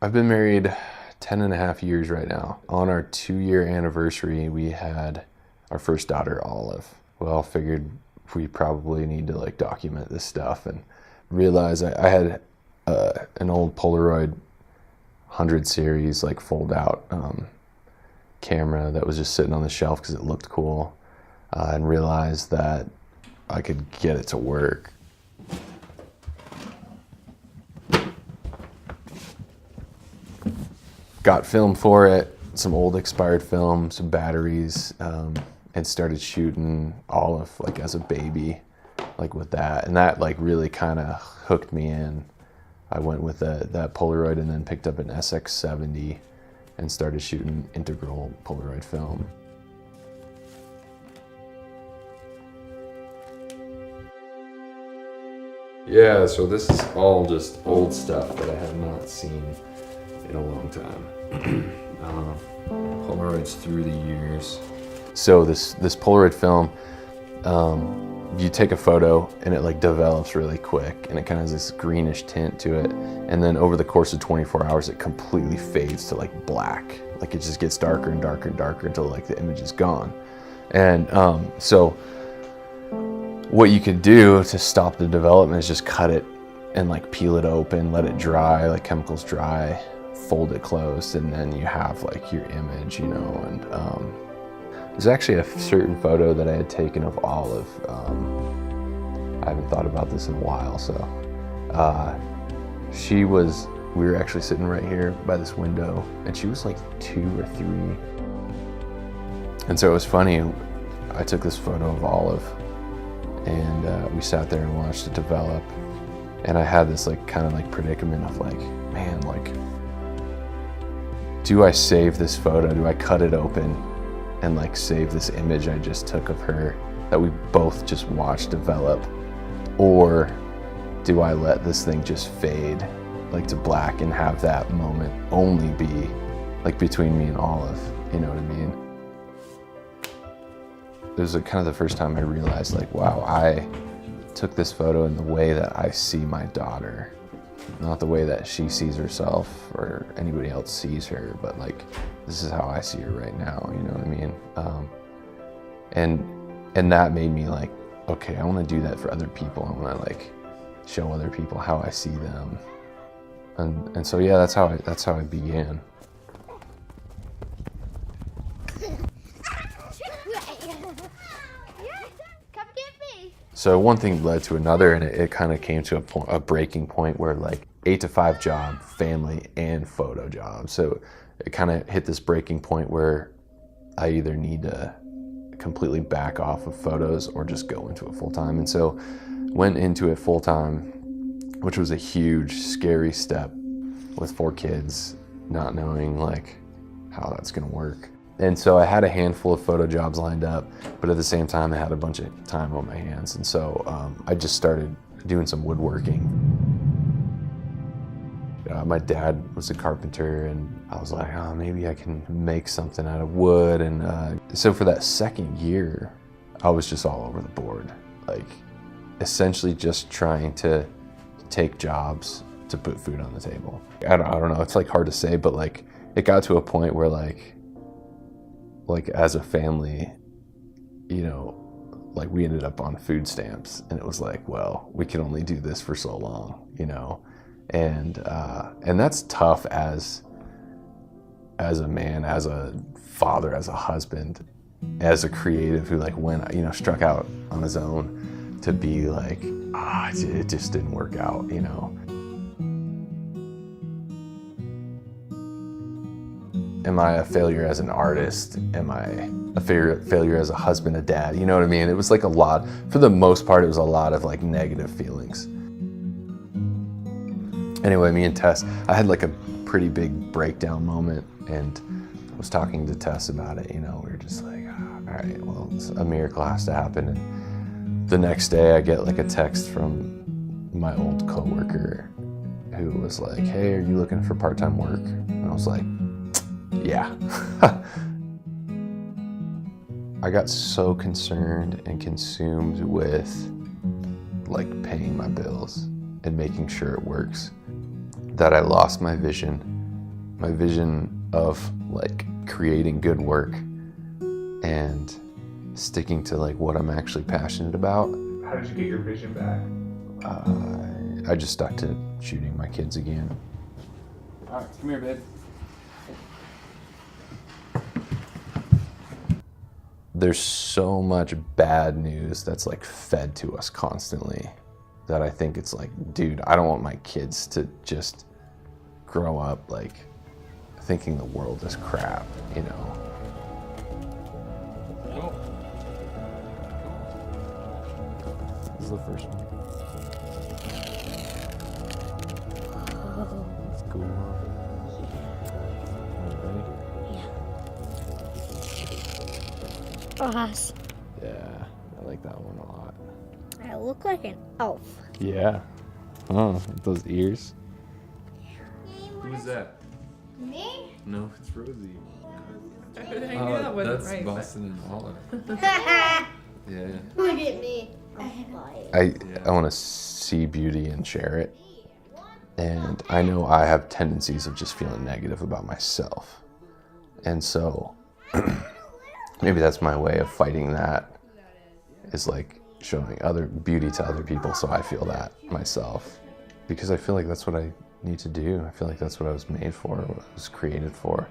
I've been married 10 and a half years right now. On our 2-year anniversary, we had our first daughter, Olive. We all figured we probably need to like document this stuff, and realized I had an old Polaroid 100 series like fold out camera that was just sitting on the shelf because it looked cool, and realized that I could get it to work. Got film for it, some old expired film, some batteries, and started shooting Olive like as a baby, like with that. And that like really kind of hooked me in. I went with that Polaroid and then picked up an SX70 and started shooting integral Polaroid film. Yeah, so this is all just old stuff that I have not seen in a long time. Polaroids through the years. So this Polaroid film, you take a photo and it like develops really quick, and it kind of has this greenish tint to it, and then over the course of 24 hours it completely fades to like black. Like it just gets darker and darker and darker until like the image is gone. And so what you could do to stop the development is just cut it and like peel it open, let it dry, like chemicals dry, fold it closed, and then you have like your image, you know. And there's actually a certain photo that I had taken of Olive. I haven't thought about this in a while, so we were actually sitting right here by this window, and she was like 2 or 3. And so it was funny, I took this photo of Olive, and we sat there and watched it develop. And I had this like kind of like predicament of like, man, like, do I save this photo? Do I cut it open and like save this image I just took of her that we both just watched develop? Or do I let this thing just fade like to black and have that moment only be like between me and Olive, you know what I mean? It was kind of the first time I realized like, wow, I took this photo in the way that I see my daughter, not the way that she sees herself or anybody else sees her, but like, this is how I see her right now, you know what I mean? And that made me like, okay, I want to do that for other people. I want to like show other people how I see them. And so yeah, that's how I began. So one thing led to another, and it kind of came to a breaking point where like 8 to 5 job, family and photo job. So it kind of hit this breaking point where I either need to completely back off of photos or just go into it full time. And so went into it full time, which was a huge, scary step with 4 kids, not knowing like how that's gonna work. And so I had a handful of photo jobs lined up, but at the same time I had a bunch of time on my hands. And so I just started doing some woodworking. My dad was a carpenter, and I was like, oh, maybe I can make something out of wood. And so for that second year, I was just all over the board, like essentially just trying to take jobs to put food on the table. I don't know, it's like hard to say, but like it got to a point where like as a family, you know, like we ended up on food stamps, and it was like, well, we can only do this for so long, you know. And that's tough as a man, as a father, as a husband, as a creative who like went, you know, struck out on his own, to be like, it just didn't work out, you know. Am I a failure as an artist? Am I a failure as a husband, a dad? You know what I mean? It was like a lot, for the most part, it was a lot of like negative feelings. Anyway, me and Tess, I had like a pretty big breakdown moment, and I was talking to Tess about it, you know. We were just like, all right, well, a miracle has to happen. And the next day I get like a text from my old coworker who was like, hey, are you looking for part-time work? And I was like, yeah. I got so concerned and consumed with like paying my bills and making sure it works that I lost my vision my vision of like creating good work and sticking to like what I'm actually passionate about. How did you get your vision back? I just stuck to shooting my kids again. All right, come here, babe. There's so much bad news that's like fed to us constantly that I think it's like, dude, I don't want my kids to just grow up like thinking the world is crap, you know? This is the first one. That's cool. Ready? Us. Yeah, I like that one a lot. I look like an elf. Yeah. Oh, with those ears. Who's that? Me? No, it's Rosie. I knew that wasn't that's right. Boston and Olive. Yeah. Look at me. I want to see beauty and share it. And I know I have tendencies of just feeling negative about myself. And so maybe that's my way of fighting that, is like showing other beauty to other people so I feel that myself. Because I feel like that's what I need to do. I feel like that's what I was made for, what I was created for.